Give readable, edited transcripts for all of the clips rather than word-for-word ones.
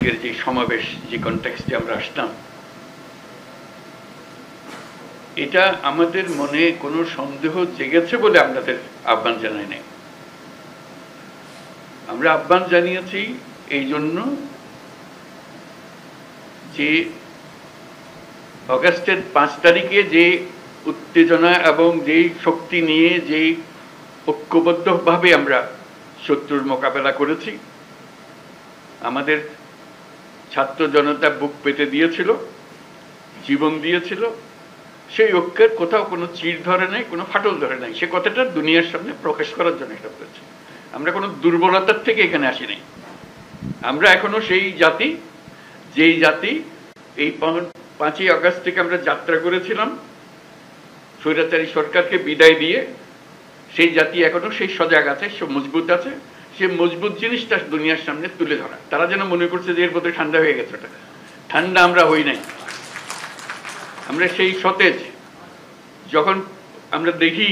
আজকের যে সমাবেশ, যে কনটেক্সটে আমরা আসলাম, এটা আমাদের মনে কোনো সন্দেহ জেগেছে বলে আপনাদের আহ্বান জানাই নাই। আমরা আহ্বান জানিয়েছি এই জন্য যে অগাস্টের 5 তারিখে যে উত্তেজনা এবং যেই শক্তি নিয়ে যেই ঐক্যবদ্ধভাবে আমরা শত্রুর মোকাবেলা করেছি, আমাদের ছাত্র জনতা বুক পেতে দিয়েছিল, জীবন দিয়েছিল, সেই ঐক্যের কোথাও কোনো চির ধরে নাই, কোনো ফাটল ধরে নাই। সে কথাটা দুনিয়ার সামনে প্রকাশ করার জন্য এটা করেছি। আমরা কোনো দুর্বলতার থেকে এখানে আসি নাই। আমরা এখনো সেই জাতি, যেই জাতি এই 5ই আগস্ট থেকে আমরা যাত্রা করেছিলাম স্বৈরাচারী সরকারকে বিদায় দিয়ে, সেই জাতি এখনো সেই সজাগ আছে, সে মজবুত আছে। সে মজবুত জিনিসটা দুনিয়ার সামনে তুলে ধরা। তারা যেন মনে করছে যে এর মধ্যে ঠান্ডা হয়ে গেছে, ওটা ঠান্ডা আমরা হই নাই। আমরা সেই সতেজ। যখন আমরা দেখি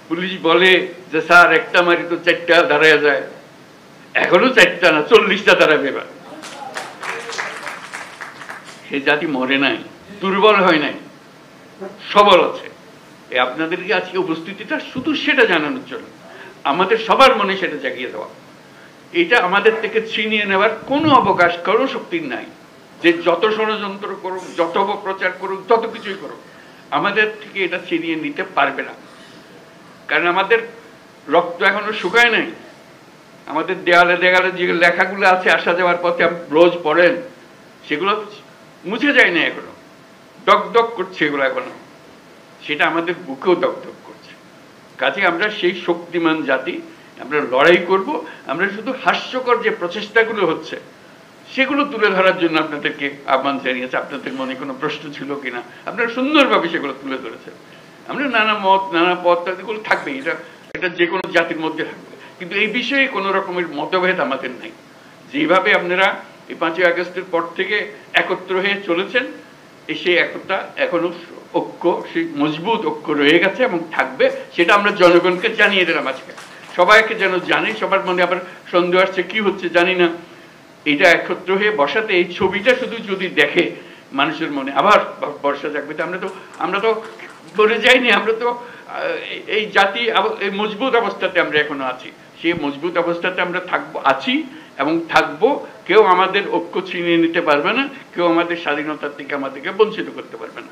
পুলিশ বলে যে স্যার একটা মারি তো 4টা দাঁড়ায় যায়, এখনো 4টা না 40টা দাঁড়াবে। এবার সে জাতি মরে নাই, দুর্বল হয় নাই, সবল আছে। আপনাদেরকে আজকে উপস্থিতিটা শুধু সেটা জানানোর জন্য, আমাদের সবার মনে সেটা জাগিয়ে দেওয়া। এটা আমাদের থেকে ছিনিয়ে নেওয়ার কোনো অবকাশ, কোনো শক্তি নাই। যে যত ষড়যন্ত্র করুক, যত অপপ্রচার করুক, যত কিছুই করুক, আমাদের থেকে এটা ছিনিয়ে নিতে পারবে না। কারণ আমাদের রক্ত এখনো শুকায় নাই। আমাদের দেয়ালে দেয়ালে যে লেখাগুলো আছে আসা যাওয়ার পথে রোজ পড়েন, সেগুলো মুছে যায় না এখনো, দগদগ করছে এগুলো এখনো। সেটা আমাদের বুকেও দগদগ করছে। কাজে আমরা সেই শক্তিমান জাতি, আমরা লড়াই করব। আমরা শুধু হাস্যকর যে প্রচেষ্টাগুলো হচ্ছে সেগুলো তুলে ধরার জন্য আপনাদেরকে আহ্বান জানিয়েছে। আপনাদের মনে কোনো প্রশ্ন ছিল কিনা, আপনারা সুন্দরভাবে সেগুলো তুলে ধরেছেন। আমরা নানা মত, নানা পথ, এগুলো থাকবে, এটা যে কোনো জাতির মধ্যে থাকবে। কিন্তু এই বিষয়ে কোনো রকমের মতভেদ আমাদের নাই। যেভাবে আপনারা এই 5ই আগস্টের পর থেকে একত্র হয়ে চলেছেন, সেই একতা এখনো ঐক্য, সেই মজবুত ঐক্য রয়ে গেছে এবং থাকবে। সেটা আমরা জনগণকে জানিয়ে দিলাম আজকে, সবাইকে যেন জানে। সবার মনে আবার সন্দেহ আসছে কি হচ্ছে জানি না। এটা একত্র হয়ে বসাতে, এই ছবিটা শুধু যদি দেখে মানুষের মনে আবার বর্ষা জাগবে। আমরা তো করে যাইনি। আমরা তো এই জাতি এই মজবুত অবস্থাতে আমরা এখনো আছি। সেই মজবুত অবস্থাতে আমরা আছি এবং থাকবো। কেউ আমাদের ঐক্য ছিনিয়ে নিতে পারবে না, কেউ আমাদের স্বাধীনতার থেকে আমাদেরকে বঞ্চিত করতে পারবে না।